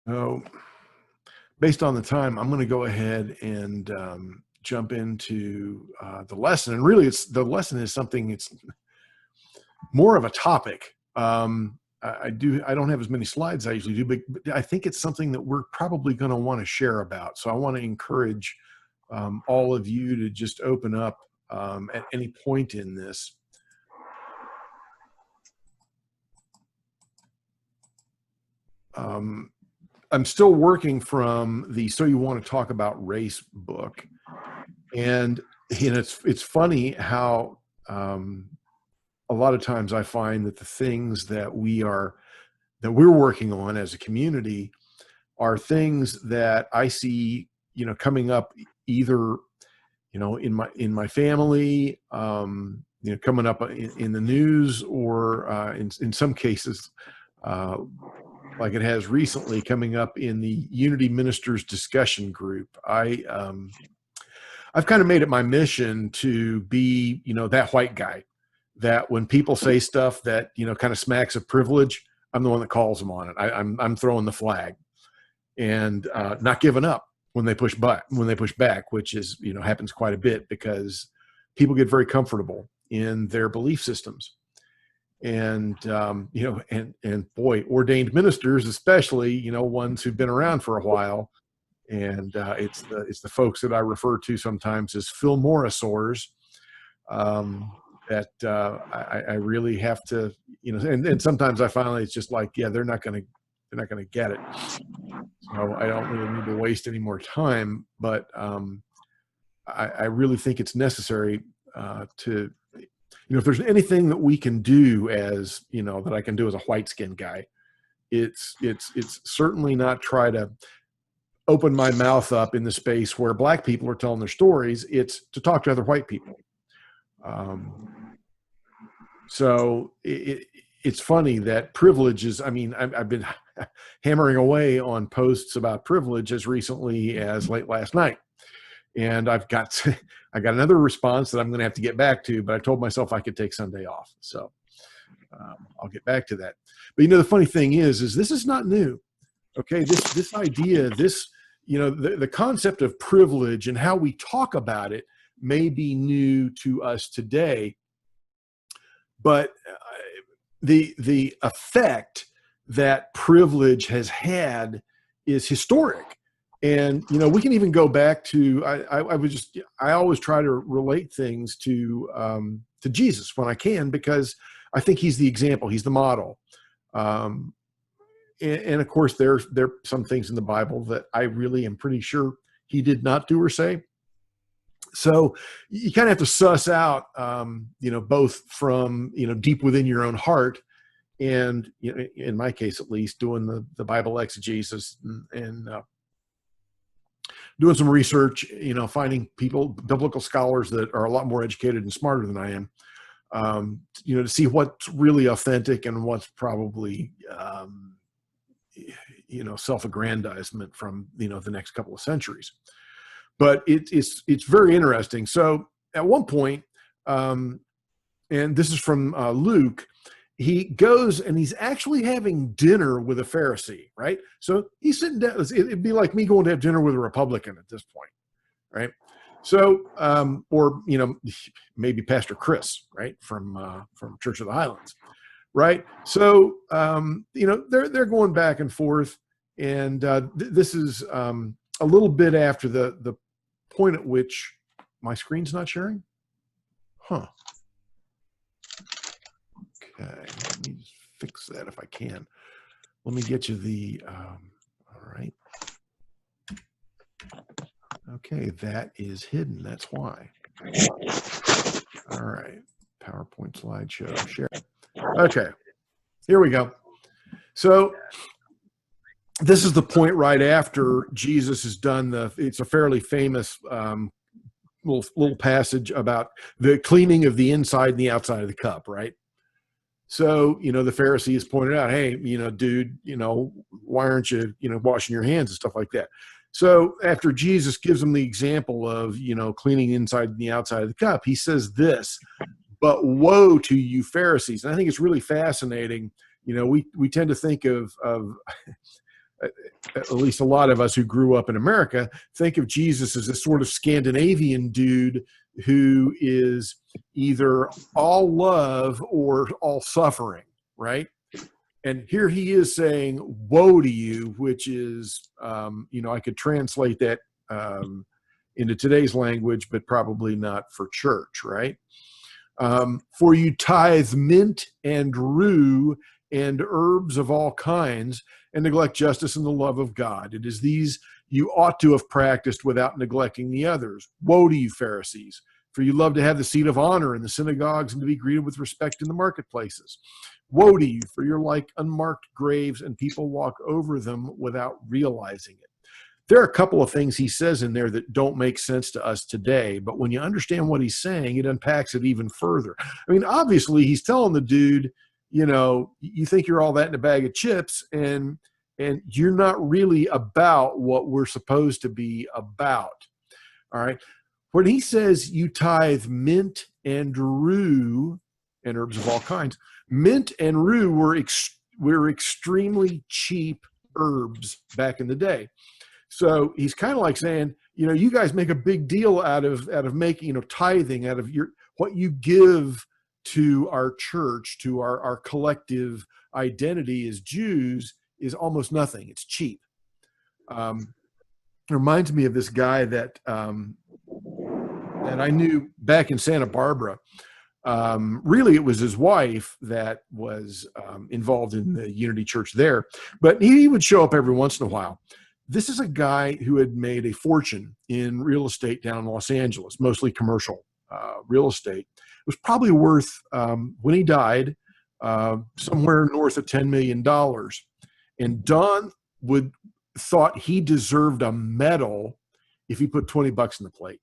So based on the time, I'm going to go ahead and jump into the lesson. And really, the lesson is something, it's more of a topic. I don't have as many slides as I usually do, but I think it's something that we're probably going to want to share about. So I want to encourage all of you to just open up at any point in this. I'm still working from the So You Want to Talk About Race book. And it's funny how a lot of times I find that the things that we're working on as a community are things that I see, coming up either, in my family, coming up in the news, or in some cases, like it has recently, coming up in the Unity Ministers discussion group. I've kind of made it my mission to be, that white guy that when people say stuff that, kind of smacks of privilege, I'm the one that calls them on it. I'm throwing the flag and not giving up when they push back, which is, happens quite a bit because people get very comfortable in their belief systems. And, and boy, ordained ministers, especially, ones who've been around for a while. And it's the folks that I refer to sometimes as Phil Morrisaurs, that I really have to, and sometimes I finally, it's just like, yeah, they're not going to get it. So I don't really need to waste any more time, but I really think it's necessary to, if there's anything that we can do as, that I can do as a white skinned guy, it's certainly not try to open my mouth up in the space where black people are telling their stories. It's to talk to other white people. So it's funny that privilege is, I've been hammering away on posts about privilege as recently as late last night. And I got another response that I'm going to have to get back to, but I told myself I could take Sunday off. So I'll get back to that. But the funny thing is this is not new. Okay. This idea, the concept of privilege and how we talk about it may be new to us today, but the effect that privilege has had is historic. And, we can even go back to, I always try to relate things to Jesus when I can, because I think he's the example, he's the model. And of course, there are some things in the Bible that I really am pretty sure he did not do or say. So you kind of have to suss out, both from, deep within your own heart, and, in my case, at least, doing the Bible exegesis and doing some research, finding biblical scholars that are a lot more educated and smarter than I am, to see what's really authentic and what's probably, self-aggrandizement from, the next couple of centuries. But it's very interesting. So at one point, and this is from Luke, he goes and he's actually having dinner with a Pharisee, right? So he's sitting down. It'd be like me going to have dinner with a Republican at this point, right? So, or, maybe Pastor Chris, right? From Church of the Highlands, right? So, they're going back and forth. And this is a little bit after the point at which my screen's not sharing. Huh. Okay, let me just fix that if I can. Let me get you the, all right. Okay, that is hidden, that's why. All right, PowerPoint slideshow, share. Okay, here we go. So this is the point right after Jesus has done it's a fairly famous little passage about the cleaning of the inside and the outside of the cup, right? So, the Pharisees pointed out, hey, dude, why aren't you, washing your hands and stuff like that? So after Jesus gives them the example of, cleaning the inside and the outside of the cup, he says this, but woe to you Pharisees. And I think it's really fascinating. We tend to think of at least a lot of us who grew up in America, think of Jesus as this sort of Scandinavian dude who is either all love or all suffering, right? And here he is saying, woe to you, which is, I could translate that into today's language, but probably not for church, right? For you tithe mint and rue and herbs of all kinds, and neglect justice and the love of God. It is these you ought to have practiced without neglecting the others. Woe to you, Pharisees, for you love to have the seat of honor in the synagogues and to be greeted with respect in the marketplaces. Woe to you, for you're like unmarked graves, and people walk over them without realizing it. There are a couple of things he says in there that don't make sense to us today, but when you understand what he's saying, it unpacks it even further. I mean, obviously, he's telling the dude, you think you're all that in a bag of chips, and you're not really about what we're supposed to be about. All right. When he says you tithe mint and rue and herbs of all kinds, mint and rue were extremely cheap herbs back in the day. So he's kind of like saying, you guys make a big deal out of making, tithing out of what you give to our church, to our collective identity as Jews is almost nothing. It's cheap. It reminds me of this guy that I knew back in Santa Barbara. Really, it was his wife that was involved in the Unity Church there, but he would show up every once in a while. This is a guy who had made a fortune in real estate down in Los Angeles, mostly commercial real estate. It was probably worth, when he died, somewhere north of $10 million. And Don thought he deserved a medal if he put $20 in the plate.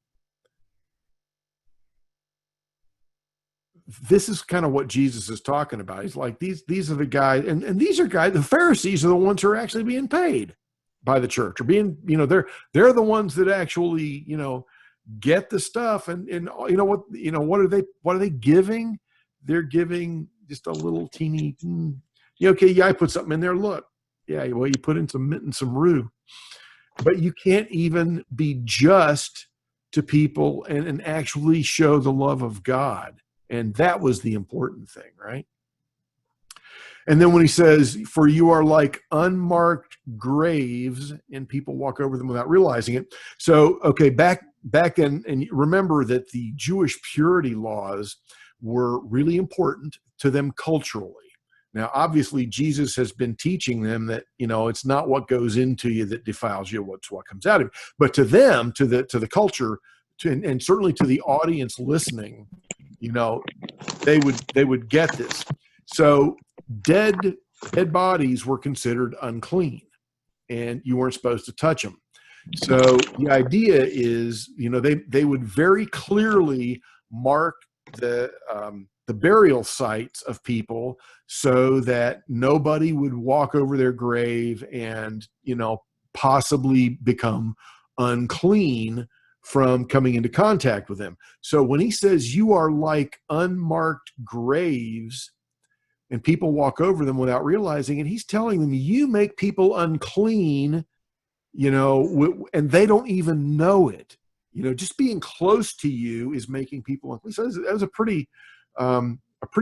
This is kind of what Jesus is talking about. He's like, these are the guys, and these are guys, the Pharisees are the ones who are actually being paid by the church, or being, they're the ones that actually, get the stuff. And what are they giving? They're giving just a little teeny, I put something in there. Look, yeah, well, you put in some mint and some rue, but you can't even be just to people and actually show the love of God. And that was the important thing, right? And then when he says, for you are like unmarked graves, and people walk over them without realizing it. So, okay, back then, and remember that the Jewish purity laws were really important to them culturally. Now, obviously, Jesus has been teaching them that, it's not what goes into you that defiles you, it's what comes out of you. But to them, to the culture, and certainly to the audience listening, they would get this. So dead bodies were considered unclean, and you weren't supposed to touch them. So the idea is, they would very clearly mark the burial sites of people so that nobody would walk over their grave and, possibly become unclean from coming into contact with them. So when he says you are like unmarked graves and people walk over them without realizing it, he's telling them you make people unclean, and they don't even know it. Just being close to you is making people unclean. So that was a pretty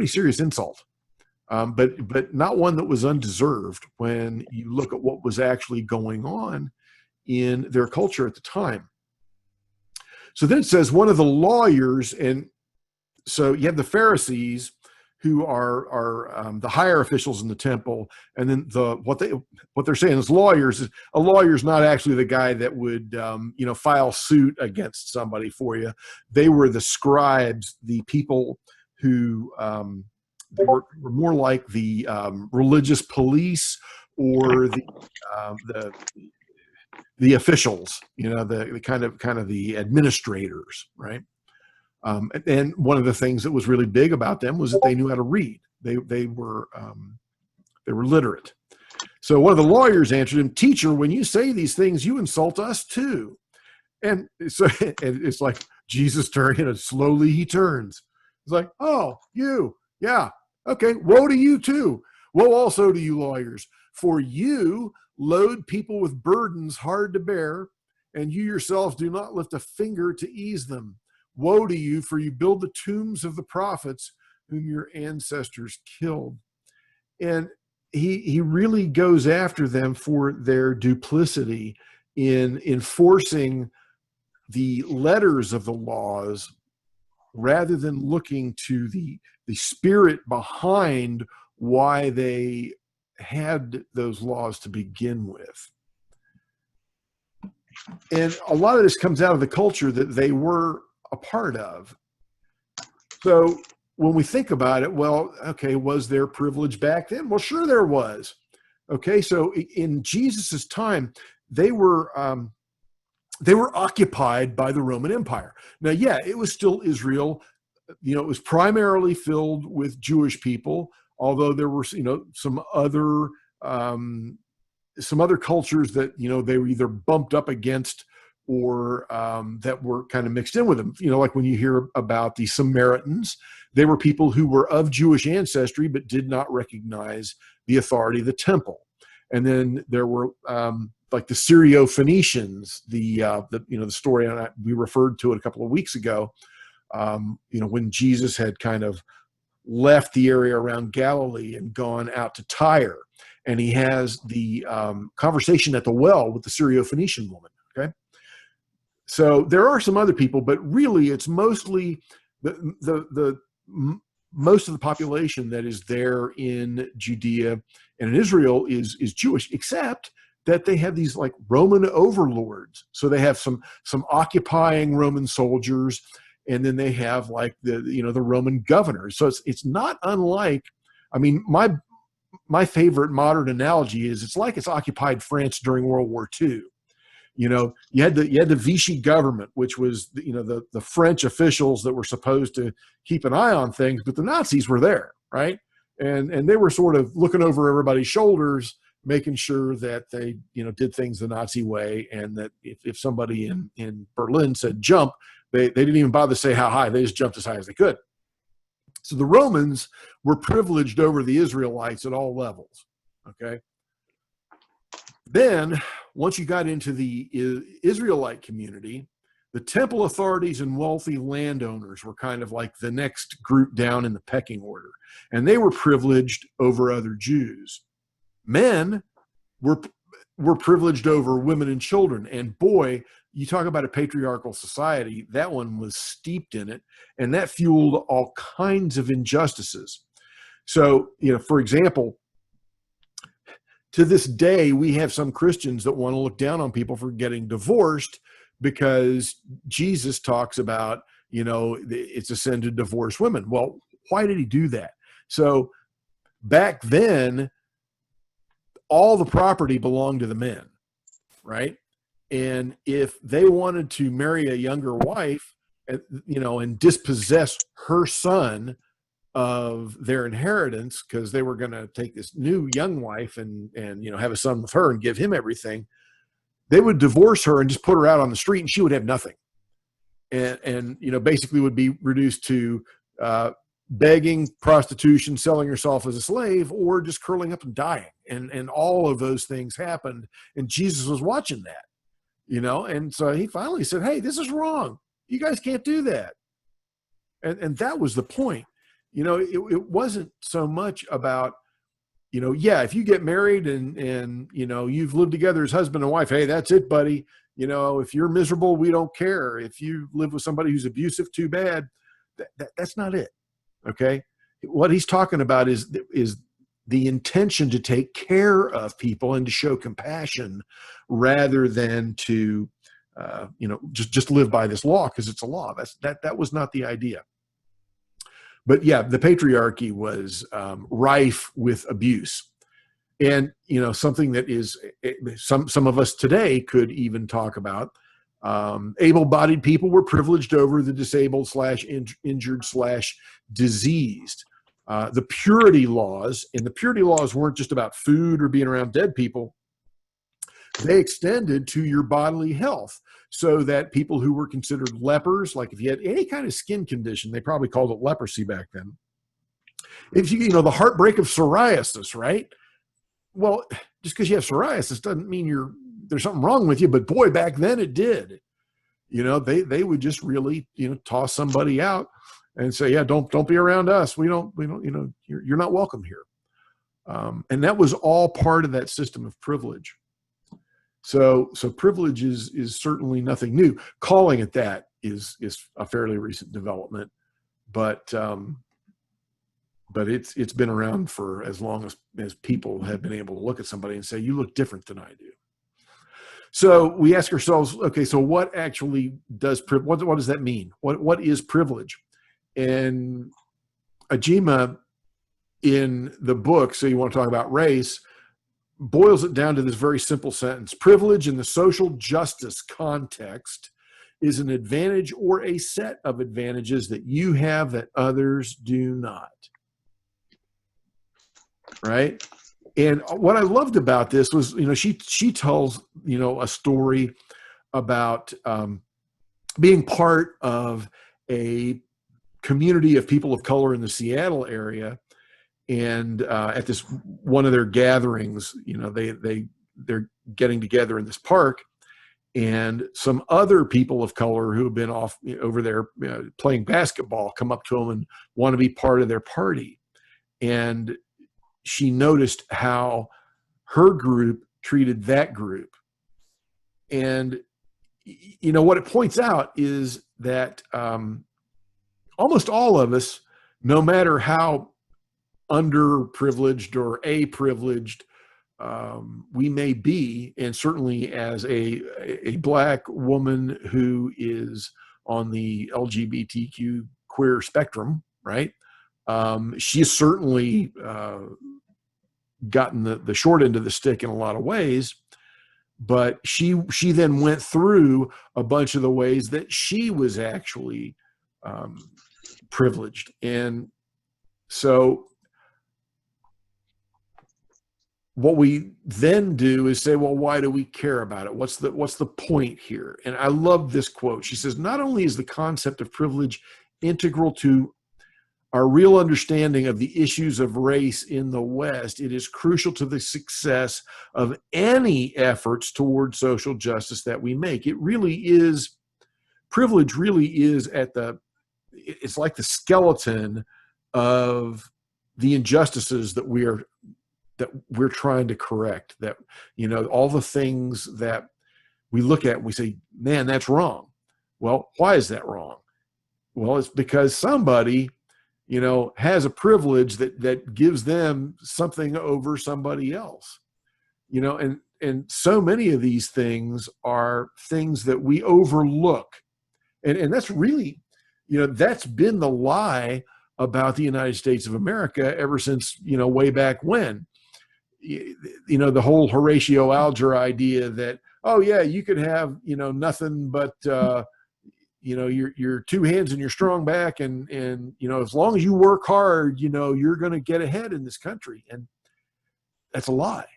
serious insult, but not one that was undeserved when you look at what was actually going on in their culture at the time. So then it says one of the lawyers, and so you have the Pharisees who are the higher officials in the temple, and then what they're saying is lawyers. A lawyer's not actually the guy that would file suit against somebody for you. They were the scribes, the people who they were more like the religious police or the officials, the kind of the administrators, right? And one of the things that was really big about them was that they knew how to read. They were literate. So one of the lawyers answered him, "Teacher, when you say these things, you insult us too." And so and it's like Jesus turned, and slowly he turns. It's like, "Oh, you, yeah, okay. Woe to you too. Woe also to you, lawyers, for you load people with burdens hard to bear, and you yourselves do not lift a finger to ease them. Woe to you, for you build the tombs of the prophets whom your ancestors killed. And he really goes after them for their duplicity in enforcing the letters of the laws rather than looking to the spirit behind why they had those laws to begin with. And a lot of this comes out of the culture that they were a part of. So when we think about it, well, okay, was there privilege back then? Well, sure there was. Okay, so in Jesus's time, they were occupied by the Roman Empire. Now, yeah, it was still Israel. You know, it was primarily filled with Jewish people, although there were, you know, some other cultures that, you know, they were either bumped up against or that were kind of mixed in with them. You know, like when you hear about the Samaritans, they were people who were of Jewish ancestry but did not recognize the authority of the temple. And then there were like the Syro-Phoenicians, the story we referred to it a couple of weeks ago. You know, when Jesus had kind of left the area around Galilee and gone out to Tyre, and he has the conversation at the well with the Syro-Phoenician woman. Okay, so there are some other people, but really it's mostly the most of the population that is there in Judea and in Israel is Jewish, except that they have these like Roman overlords. So they have some occupying Roman soldiers, and then they have like the Roman governors. So it's not unlike, I mean, my favorite modern analogy is it's like it's occupied France during World War II. You know, you had the Vichy government, which was the French officials that were supposed to keep an eye on things, but the Nazis were there, right? And they were sort of looking over everybody's shoulders, making sure that they did things the Nazi way, and that if somebody in Berlin said jump, they didn't even bother to say how high. They just jumped as high as they could. So the Romans were privileged over the Israelites at all levels. Okay. Then once you got into the Israelite community, the temple authorities and wealthy landowners were kind of like the next group down in the pecking order, and they were privileged over other Jews. Men were privileged over women and children, and boy, you talk about a patriarchal society, that one was steeped in it, and that fueled all kinds of injustices. So, for example, to this day, we have some Christians that want to look down on people for getting divorced because Jesus talks about, it's a sin to divorce women. Well, why did he do that? So back then, all the property belonged to the men, right? And if they wanted to marry a younger wife, and dispossess her son of their inheritance because they were going to take this new young wife and have a son with her and give him everything, they would divorce her and just put her out on the street, and she would have nothing. And basically would be reduced to begging, prostitution, selling herself as a slave, or just curling up and dying. And all of those things happened. And Jesus was watching that, and so he finally said, hey, this is wrong. You guys can't do that. And that was the point. It wasn't so much about, if you get married and you've lived together as husband and wife, hey, that's it, buddy. If you're miserable, we don't care. If you live with somebody who's abusive, too bad. That's not it. Okay. What he's talking about is the intention to take care of people and to show compassion rather than to, just live by this law because it's a law. That was not the idea. But yeah, the patriarchy was rife with abuse. And, something that is some of us today could even talk about. Able-bodied people were privileged over the disabled / injured / diseased. The purity laws, and the purity laws weren't just about food or being around dead people. They extended to your bodily health, so that people who were considered lepers, like if you had any kind of skin condition, they probably called it leprosy back then. If the heartbreak of psoriasis, right? Well, just because you have psoriasis doesn't mean there's something wrong with you. But boy, back then it did. They would just really, toss somebody out and say, yeah, don't be around us. We don't, you're not welcome here. And that was all part of that system of privilege. So privilege is certainly nothing new. Calling it that is a fairly recent development, but it's been around for as long as people have been able to look at somebody and say, you look different than I do. So we ask ourselves, okay, so what actually what does that mean? What is privilege? And Ijeoma, in the book, So You Want to Talk About Race, boils it down to this very simple sentence. Privilege in the social justice context is an advantage or a set of advantages that you have that others do not. Right? And what I loved about this was, she tells, a story about being part of a community of people of color in the Seattle area. And at this one of their gatherings, they're getting together in this park, and some other people of color who have been off over there playing basketball come up to them and want to be part of their party. And she noticed how her group treated that group. And, what it points out is that almost all of us, no matter how underprivileged or a-privileged we may be, and certainly as a Black woman who is on the LGBTQ queer spectrum, right? She's certainly gotten the short end of the stick in a lot of ways, but she then went through a bunch of the ways that she was actually privileged. And so what we then do is say, well, why do we care about it? What's the point here? And I love this quote. She says, not only is the concept of privilege integral to our real understanding of the issues of race in the West, it is crucial to the success of any efforts towards social justice that we make. Privilege really is it's like the skeleton of the injustices that we're trying to correct, that, all the things that we look at and we say, man, that's wrong. Well, why is that wrong? Well, it's because somebody, has a privilege that gives them something over somebody else, and so many of these things are things that we overlook. And that's really, that's been the lie about the United States of America ever since, way back when. The whole Horatio Alger idea that, oh yeah, you could have, nothing but, your two hands and your strong back. And, as long as you work hard, you're going to get ahead in this country. And that's a lie.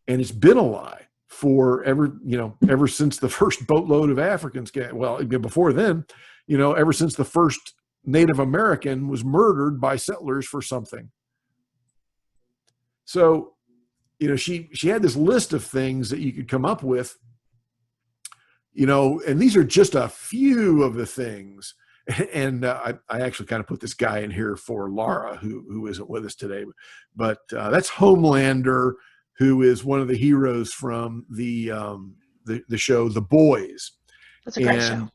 And it's been a lie for ever since the first boatload of Africans before then, ever since the first Native American was murdered by settlers for something. So, she had this list of things that you could come up with, and these are just a few of the things. And I actually kind of put this guy in here for Laura, who isn't with us today, but that's Homelander, who is one of the heroes from the show The Boys. That's a great show.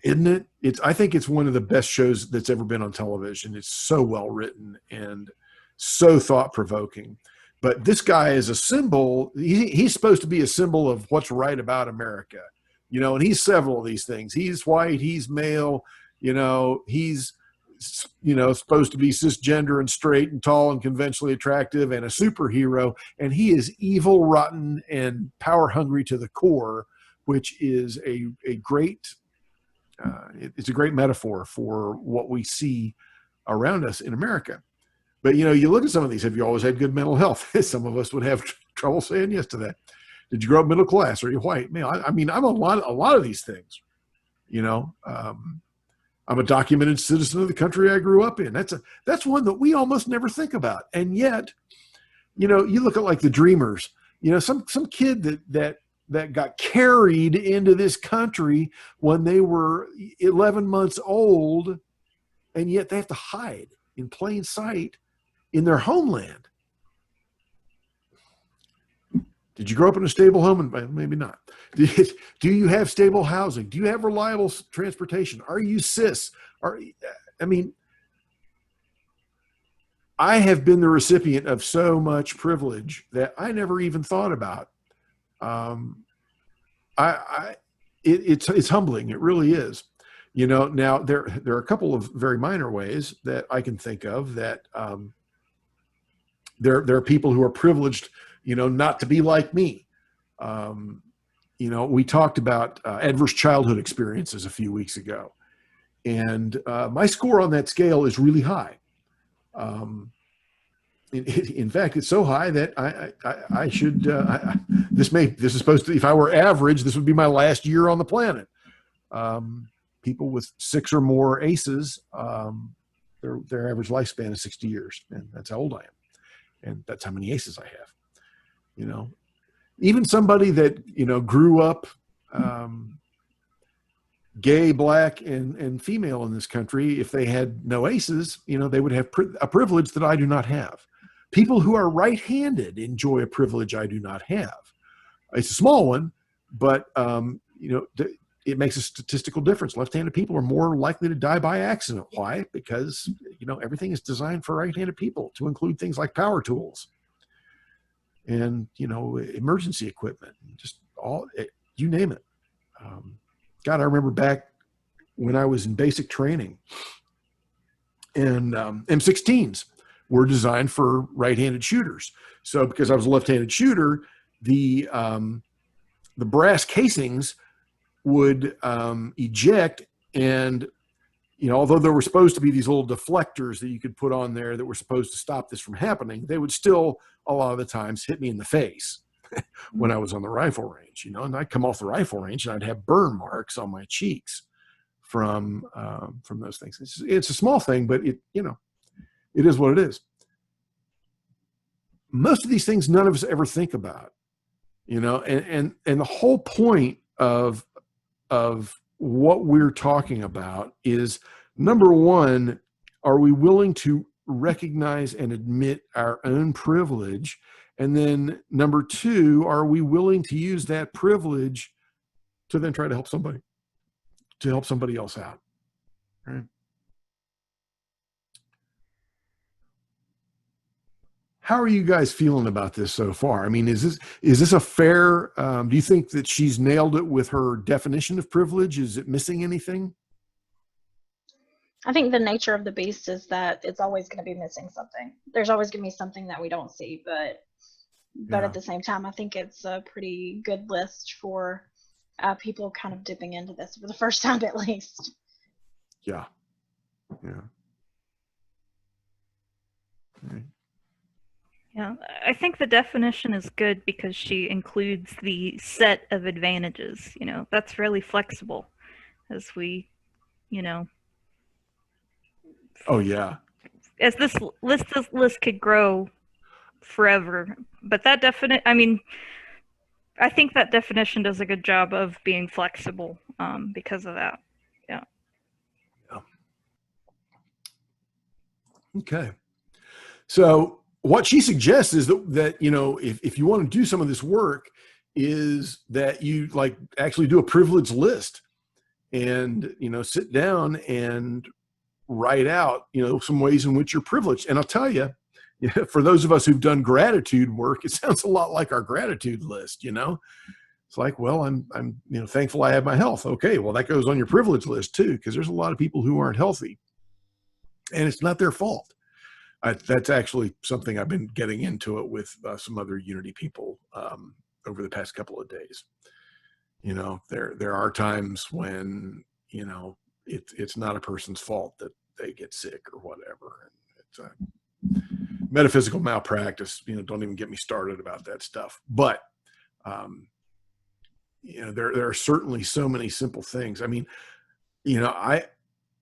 Isn't it? I think it's one of the best shows that's ever been on television. It's so well written and so thought-provoking. But this guy is a symbol. He's supposed to be a symbol of what's right about America, and he's several of these things. He's white, he's male, he's, supposed to be cisgender and straight and tall and conventionally attractive and a superhero. And he is evil, rotten, and power hungry to the core, which is a great, it's a great metaphor for what we see around us in America. But, you look at some of these. Have you always had good mental health? Some of us would have trouble saying yes to that. Did you grow up middle class? Are you white? Man, I'm a lot of these things. I'm a documented citizen of the country I grew up in. That's one that we almost never think about. And yet, you look at like the Dreamers, some kid that got carried into this country when they were 11 months old, and yet they have to hide in plain sight in their homeland. Did you grow up in a stable home? And maybe not. Do you have stable housing? Do you have reliable transportation? Are you cis? I have been the recipient of so much privilege that I never even thought about. It's humbling. It really is. Now there are a couple of very minor ways that I can think of that there are people who are privileged, not to be like me. We talked about adverse childhood experiences a few weeks ago, and my score on that scale is really high. In fact, it's so high that I should. This is supposed to. If I were average, this would be my last year on the planet. People with 6 or more ACEs, their average lifespan is 60 years, and that's how old I am, and that's how many ACEs I have. Even somebody that grew up gay, black, and female in this country, if they had no ACEs, they would have a privilege that I do not have. People who are right-handed enjoy a privilege I do not have. It's a small one, but it makes a statistical difference. Left-handed people are more likely to die by accident. Why? Because everything is designed for right-handed people, to include things like power tools and emergency equipment, just you name it. God, I remember back when I was in basic training, and M16s were designed for right-handed shooters. So because I was a left-handed shooter, the brass casings would eject, and although there were supposed to be these little deflectors that you could put on there that were supposed to stop this from happening, they would still a lot of the times hit me in the face when I was on the rifle range, and I'd come off the rifle range and I'd have burn marks on my cheeks from those things. It's a small thing, but it is what it is. Most of these things none of us ever think about, and the whole point of what we're talking about is, number one, are we willing to recognize and admit our own privilege? And then number two, are we willing to use that privilege to then try to help somebody else out? Right? How are you guys feeling about this so far? I mean, is this a fair, do you think that she's nailed it with her definition of privilege? Is it missing anything? I think the nature of the beast is that it's always going to be missing something. There's always going to be something that we don't see, but at the same time, I think it's a pretty good list for people kind of dipping into this for the first time, at least. Yeah. Right. Yeah, I think the definition is good because she includes the set of advantages. That's really flexible as we, Oh yeah. As this list could grow forever, but I think that definition does a good job of being flexible because of that. Yeah. Okay. So what she suggests is that if you want to do some of this work, is that you actually do a privilege list and sit down and write out some ways in which you're privileged. And I'll tell you, for those of us who've done gratitude work, it sounds a lot like our gratitude list. It's like, well, I'm thankful I have my health. Okay, well, that goes on your privilege list too, because there's a lot of people who aren't healthy, and it's not their fault. That's actually something I've been getting into it with some other Unity people over the past couple of days. There are times when it's not a person's fault that they get sick or whatever. It's a metaphysical malpractice. Don't even get me started about that stuff. But there are certainly so many simple things. I mean, I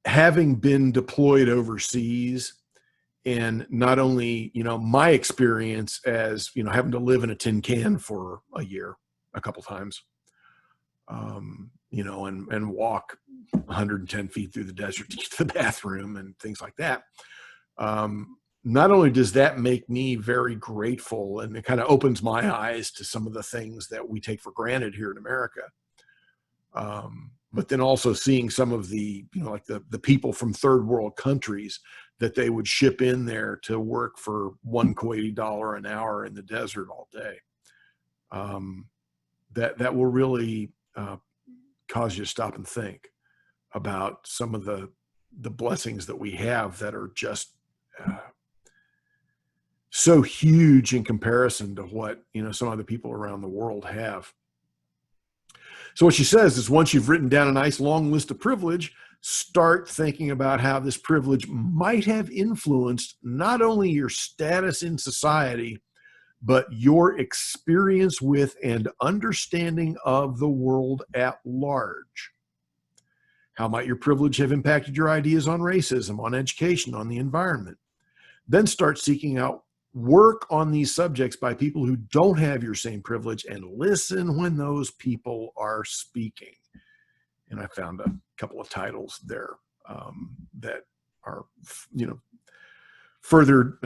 having been deployed overseas And not only, my experience as, having to live in a tin can for a year, a couple times, and walk 110 feet through the desert to get to the bathroom and things like that. Not only does that make me very grateful, and it kind of opens my eyes to some of the things that we take for granted here in America. But then also seeing some of the, like the people from third world countries that they would ship in there to work for $1 Kuwaiti an hour in the desert all day. That will really cause you to stop and think about some of the blessings that we have that are just so huge in comparison to what, some other people around the world have. So what she says is, once you've written down a nice long list of privilege, start thinking about how this privilege might have influenced not only your status in society, but your experience with and understanding of the world at large. How might your privilege have impacted your ideas on racism, on education, on the environment? Then start seeking out work on these subjects by people who don't have your same privilege, and listen when those people are speaking. And I found a couple of titles there that are, further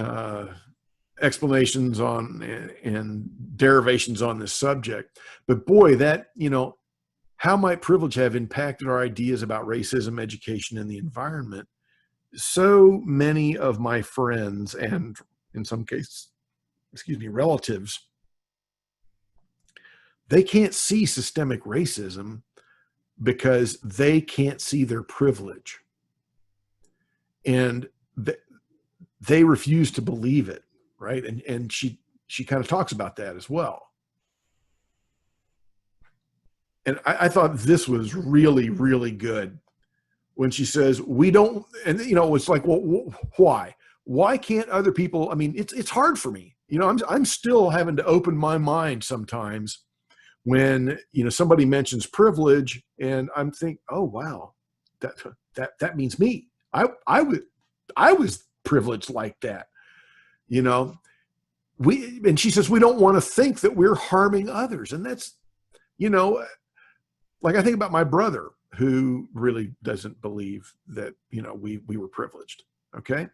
explanations on and derivations on this subject. But boy, that, how might privilege have impacted our ideas about racism, education, and the environment? So many of my friends, and in some cases, relatives, they can't see systemic racism because they can't see their privilege. And they refuse to believe it, right? And she kind of talks about that as well. And I thought this was really, really good when she says, we don't, and it's like, well, why? Why can't other people? I mean, it's hard for me. I'm still having to open my mind sometimes when, somebody mentions privilege, and I'm thinking, oh, wow, that means me. I was privileged like that, and she says, we don't want to think that we're harming others. And that's, like, I think about my brother, who really doesn't believe that, we were privileged. Okay.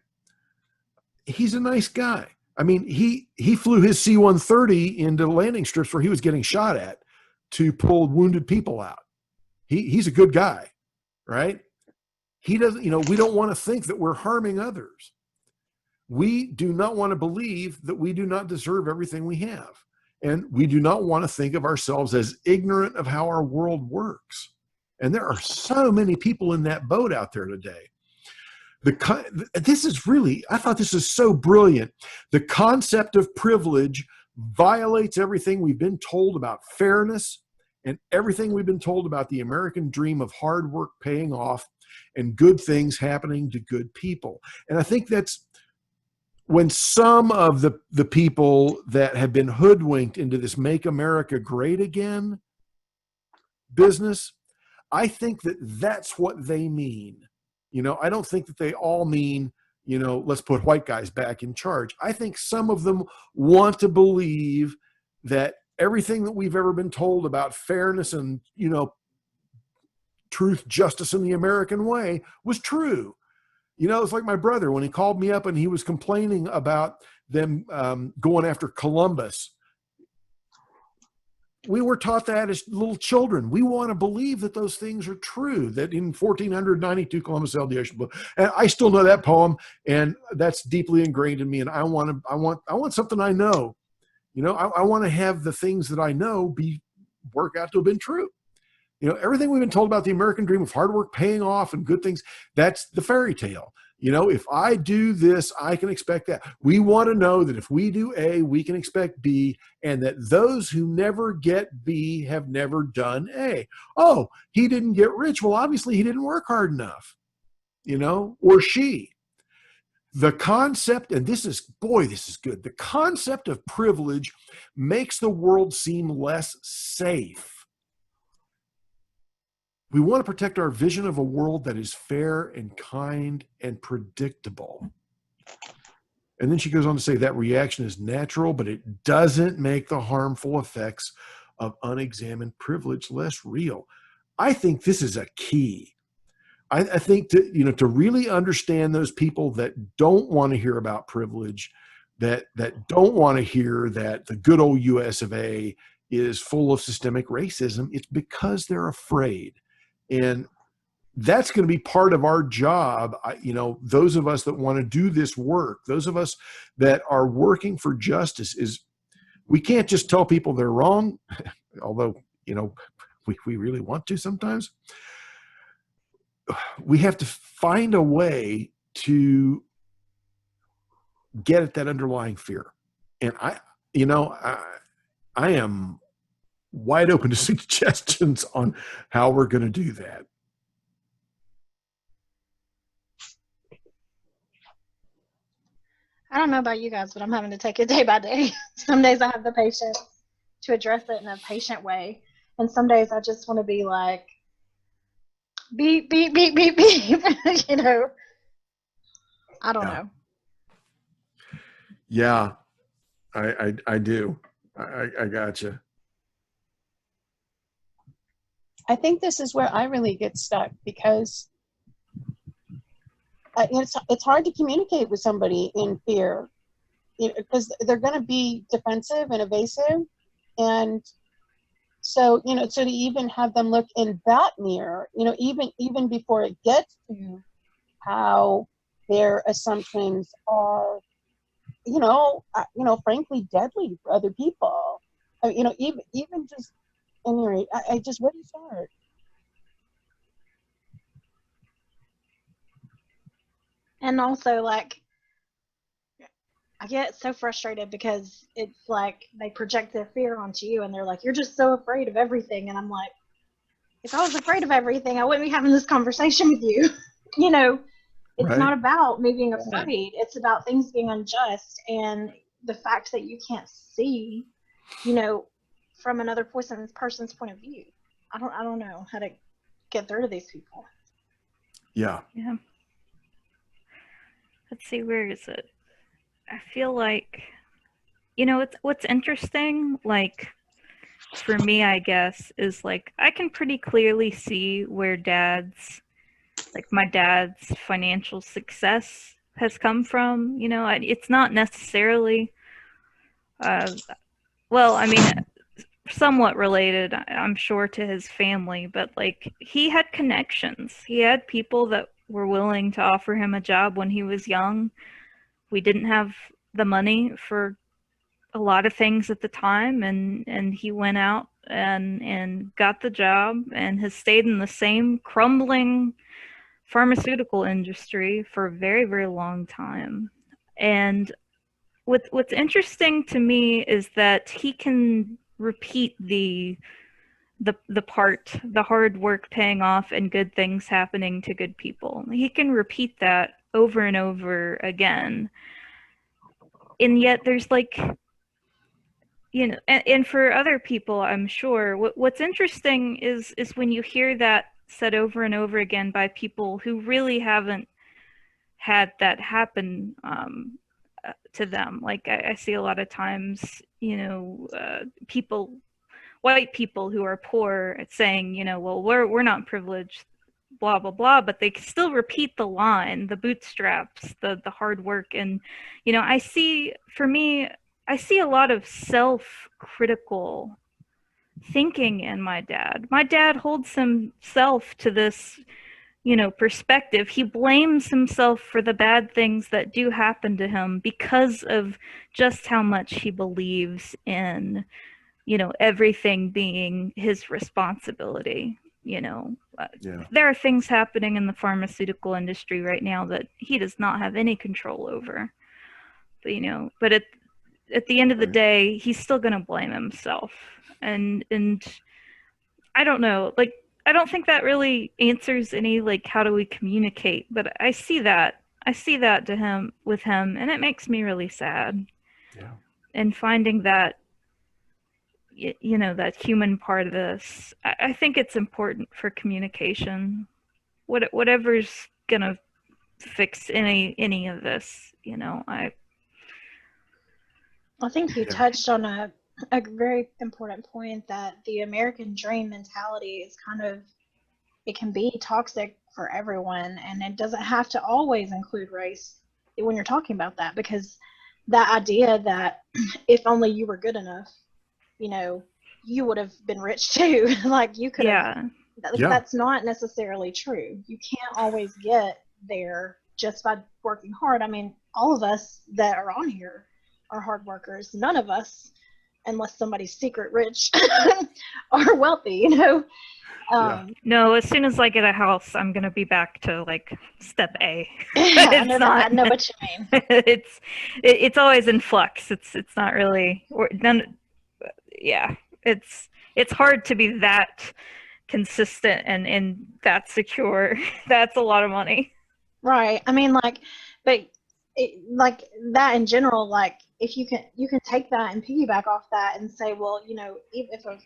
He's a nice guy. I mean, he flew his C-130 into landing strips where he was getting shot at to pull wounded people out. He's a good guy, right? He doesn't, we don't want to think that we're harming others. We do not want to believe that we do not deserve everything we have. And we do not want to think of ourselves as ignorant of how our world works. And there are so many people in that boat out there today. This is really, I thought this is so brilliant. The concept of privilege violates everything we've been told about fairness and everything we've been told about the American dream of hard work paying off and good things happening to good people. And I think that's when some of the people that have been hoodwinked into this Make America Great Again business, I think that that's what they mean. I don't think that they all mean, let's put white guys back in charge. I think some of them want to believe that everything that we've ever been told about fairness and, truth, justice, and the American way was true. It's like my brother, when he called me up and he was complaining about them going after Columbus. We were taught that as little children. We want to believe that those things are true, that in 1492 Columbus sailed the ocean blue. And I still know that poem, and that's deeply ingrained in me. And I want something I know. I want to have the things that I know work out to have been true. Everything we've been told about the American dream of hard work paying off and good things, that's the fairy tale. If I do this, I can expect that. We want to know that if we do A, we can expect B, and that those who never get B have never done A. Oh, he didn't get rich. Well, obviously he didn't work hard enough, or she. The concept, and this is good. The concept of privilege makes the world seem less safe. We want to protect our vision of a world that is fair and kind and predictable. And then she goes on to say that reaction is natural, but it doesn't make the harmful effects of unexamined privilege less real. I think this is a key. I think to really understand those people that don't want to hear about privilege, that don't want to hear that the good old US of A is full of systemic racism, it's because they're afraid. And that's going to be part of our job. Those of us that want to do this work, those of us that are working for justice, is we can't just tell people they're wrong, although, we really want to sometimes. We have to find a way to get at that underlying fear. And I am wide open to suggestions on how we're going to do that. I don't know about you guys, but I'm having to take it day by day. Some days I have the patience to address it in a patient way, and some days I just want to be like, beep, beep, beep, beep, beep. I don't know. Yeah, I do. I gotcha. I think this is where I really get stuck, because it's hard to communicate with somebody in fear, because they're going to be defensive and evasive. And so, so to even have them look in that mirror, even before it gets to how their assumptions are, frankly, deadly for other people. Even just, anyway, I just, where do you start? And also, like, I get so frustrated because it's like they project their fear onto you, and they're like, you're just so afraid of everything. And I'm like, if I was afraid of everything, I wouldn't be having this conversation with you. It's Right. not about me being afraid. It's about things being unjust, and the fact that you can't see, from another person's point of view. I don't know how to get through to these people. Yeah. Let's see, where is it? I feel like, what's interesting, like, for me, I guess, is like, I can pretty clearly see where my dad's financial success has come from. It's not necessarily, somewhat related, I'm sure, to his family, but like, he had connections. He had people that were willing to offer him a job when he was young. We didn't have the money for a lot of things at the time, and he went out and got the job, and has stayed in the same crumbling pharmaceutical industry for a very, very long time. And what's interesting to me is that he can repeat the hard work paying off and good things happening to good people. He can repeat that over and over again. And yet there's like, and for other people, I'm sure, what's interesting is when you hear that said over and over again by people who really haven't had that happen to them. Like, I see a lot of times, white people who are poor saying, well, we're not privileged, blah blah blah, but they still repeat the line, the bootstraps, the hard work. And I see a lot of self-critical thinking in my dad. My dad holds himself to this perspective. He blames himself for the bad things that do happen to him because of just how much he believes in everything being his responsibility. There are things happening in the pharmaceutical industry right now that he does not have any control over. But at the end of the day, he's still going to blame himself. And I don't know, like, I don't think that really answers any, like, how do we communicate? But I see that to him, with him, and it makes me really sad. Yeah. And finding that, that human part of this, I think it's important for communication. Whatever's gonna fix any of this, I think you Yeah. touched on a very important point, that the American dream mentality is kind of, it can be toxic for everyone, and it doesn't have to always include race when you're talking about that, because that idea that if only you were good enough, you know, you would have been rich too. Like you could have, Yeah. Yeah. that's not necessarily true. You can't always get there just by working hard. I mean, all of us that are on here are hard workers. None of us, unless somebody's secret rich, are wealthy, you know? Yeah. No, as soon as I get a house, I'm gonna be back to like step A. I It's I not. know what you mean. It's always in flux. It's not really none. Yeah, it's hard to be that consistent and that secure. That's a lot of money. Right. I mean, like, but like that in general, like if you can take that and piggyback off that and say, well, you know, if a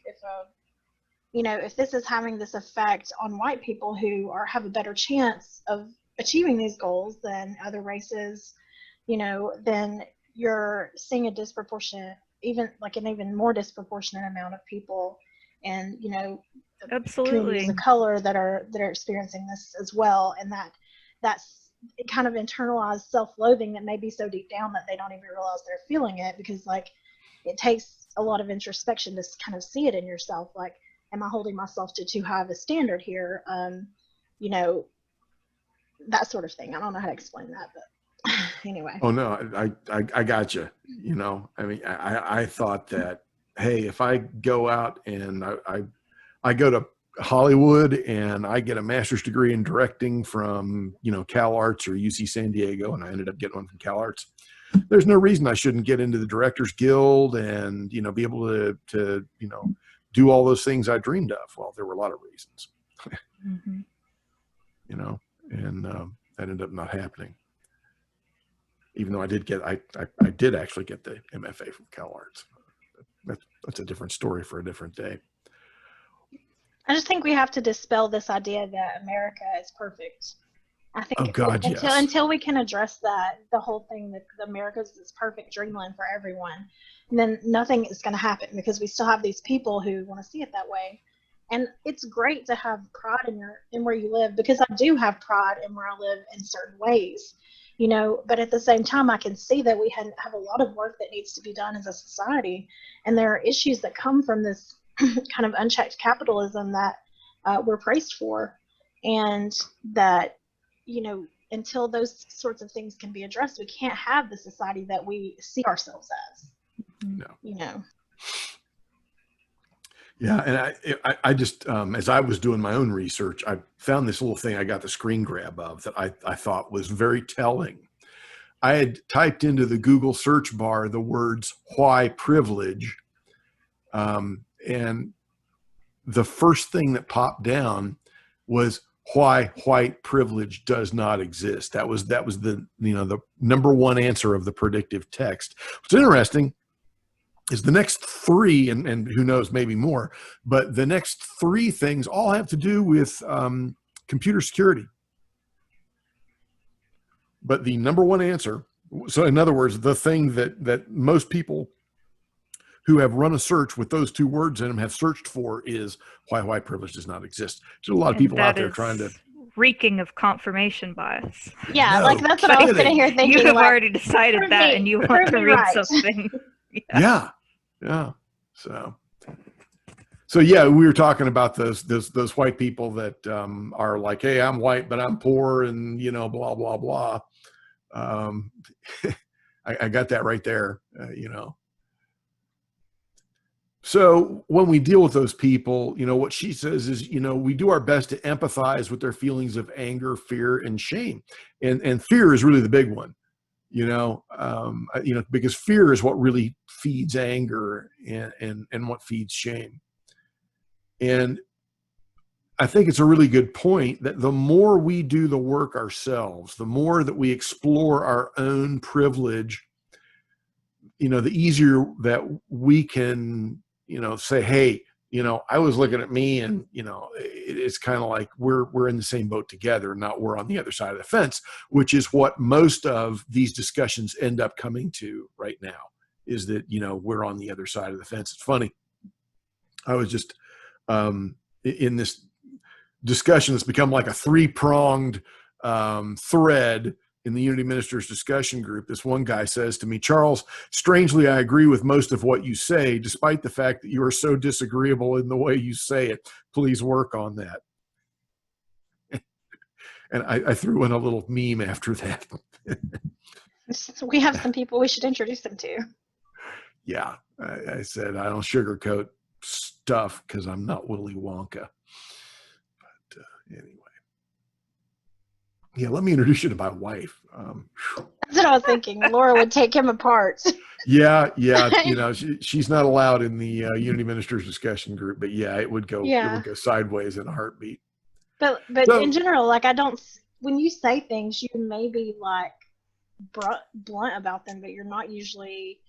you know, if this is having this effect on white people who have a better chance of achieving these goals than other races, you know, then you're seeing a disproportionate, even like an even more disproportionate amount of people, and you know, communities Absolutely. of color that are experiencing this as well, and that's kind of internalized self-loathing that may be so deep down that they don't even realize they're feeling it, because like it takes a lot of introspection to kind of see it in yourself, like, am I holding myself to too high of a standard here? You know, that sort of thing. I don't know how to explain that, but anyway. Oh no, I got you. You know, I mean, I thought that, hey, if I go out and I go to Hollywood and I get a master's degree in directing from, you know, Cal Arts or UC San Diego, and I ended up getting one from Cal Arts, there's no reason I shouldn't get into the Directors Guild and, you know, be able to you know, do all those things I dreamed of. Well, there were a lot of reasons, Mm-hmm. you know, and that ended up not happening. Even though I did actually get the MFA from Cal Arts. That's a different story for a different day. I just think we have to dispel this idea that America is perfect. I think Oh God, yes. until we can address that, the whole thing that America is this perfect dreamland for everyone, then nothing is going to happen, because we still have these people who want to see it that way. And it's great to have pride in where you live, because I do have pride in where I live in certain ways, you know. But at the same time, I can see that we have a lot of work that needs to be done as a society, and there are issues that come from this kind of unchecked capitalism that we're praised for, and that, you know, until those sorts of things can be addressed, we can't have the society that we see ourselves as. No. You know. Yeah, and I just as I was doing my own research, I found this little thing I got the screen grab of that I thought was very telling. I had typed into the Google search bar the words "why privilege," and the first thing that popped down was why white privilege does not exist. That was the, you know, the number one answer of the predictive text. What's interesting is the next three, and who knows, maybe more, but the next three things all have to do with computer security. But the number one answer, so in other words, the thing that most people who have run a search with those two words in them have searched for is why white privilege does not exist. There's a lot of people out there trying to, reeking of confirmation bias. Yeah, No like that's what I was sitting here thinking. You have like, already decided that, and you want to read right. something. Yeah. So yeah, we were talking about those white people that are like, hey, I'm white, but I'm poor, and, you know, blah blah blah. I got that right there, you know. So when we deal with those people, you know, what she says is, you know, we do our best to empathize with their feelings of anger, fear, and shame, and fear is really the big one. You know, because fear is what really feeds anger and what feeds shame. And I think it's a really good point that the more we do the work ourselves, the more that we explore our own privilege, you know, the easier that we can, you know, say, hey, you know, I was looking at me, and, you know, it's kind of like we're in the same boat together, not we're on the other side of the fence, which is what most of these discussions end up coming to right now, is that, we're on the other side of the fence. It's funny. I was just in this discussion that's become like a three-pronged thread in the Unity Ministers discussion group. This one guy says to me, Charles, strangely, I agree with most of what you say, despite the fact that you are so disagreeable in the way you say it. Please work on that. And I threw in a little meme after that. We have some people we should introduce them to. Yeah, I said I don't sugarcoat stuff because I'm not Willy Wonka. But anyway. Yeah, let me introduce you to my wife. That's what I was thinking. Laura would take him apart. Yeah. She's not allowed in the Unity Ministers discussion group, but yeah, it would go sideways in a heartbeat. But in general, like when you say things, you may be like blunt about them, but you're not usually,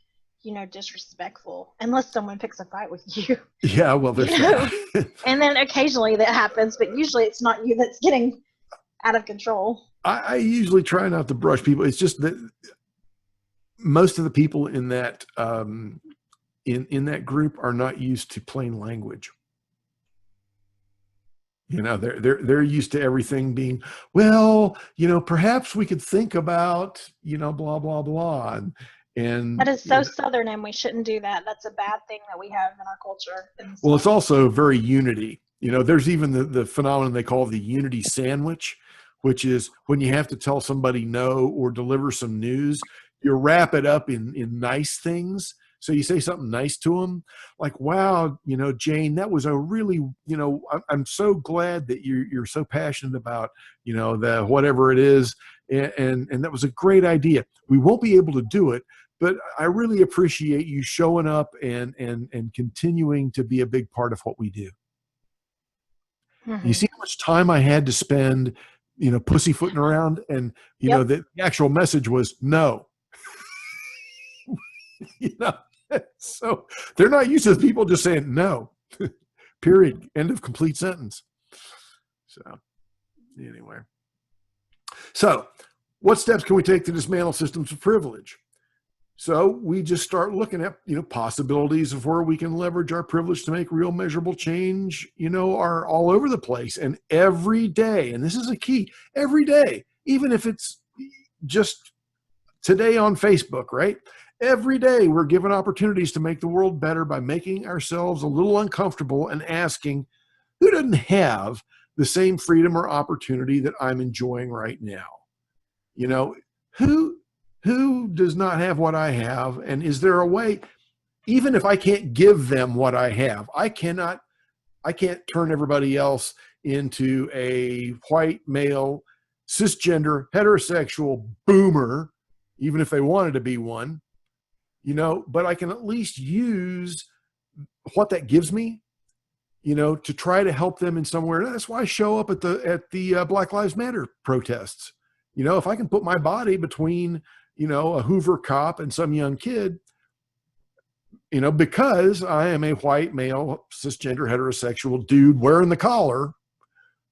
disrespectful unless someone picks a fight with you. Yeah, well, there's that. And then occasionally that happens, but usually it's not you that's getting out of control. I usually try not to brush people. It's just that most of the people in that in that group are not used to plain language. They're used to everything being, well, perhaps we could think about, blah, blah, blah. And that is so Southern, and we shouldn't do that. That's a bad thing that we have in our culture. Well, it's also very unity. There's even the phenomenon they call the unity sandwich, which is when you have to tell somebody no or deliver some news, you wrap it up in nice things. So you say something nice to them, like, wow, Jane, that was a really, I'm so glad that you're so passionate about, the whatever it is. And that was a great idea. We won't be able to do it, but I really appreciate you showing up and continuing to be a big part of what we do. Mm-hmm. You see how much time I had to spend, pussyfooting around, and, the actual message was no. So they're not used to people just saying no, period, end of complete sentence. So anyway, so what steps can we take to dismantle systems of privilege? So we just start looking at, possibilities of where we can leverage our privilege to make real measurable change, are all over the place. And every day, and this is a key, every day, even if it's just today on Facebook, right? Every day we're given opportunities to make the world better by making ourselves a little uncomfortable and asking, who doesn't have the same freedom or opportunity that I'm enjoying right now? Who does not have what I have? And is there a way, even if I can't give them what I have, I can't turn everybody else into a white male, cisgender, heterosexual boomer, even if they wanted to be one. But I can at least use what that gives me, to try to help them in somewhere. That's why I show up at the Black Lives Matter protests. If I can put my body between, a Hoover cop and some young kid, because I am a white male, cisgender, heterosexual dude wearing the collar,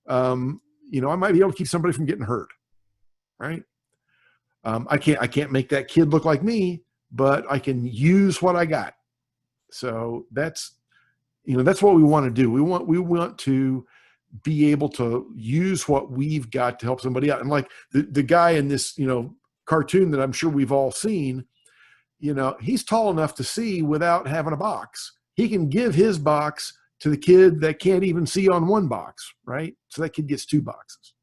I might be able to keep somebody from getting hurt. Right. I can't make that kid look like me, but I can use what I got. So that's what we want to do. We want to be able to use what we've got to help somebody out. And like the guy in this, cartoon that I'm sure we've all seen, he's tall enough to see without having a box. He can give his box to the kid that can't even see on one box, right? So that kid gets two boxes.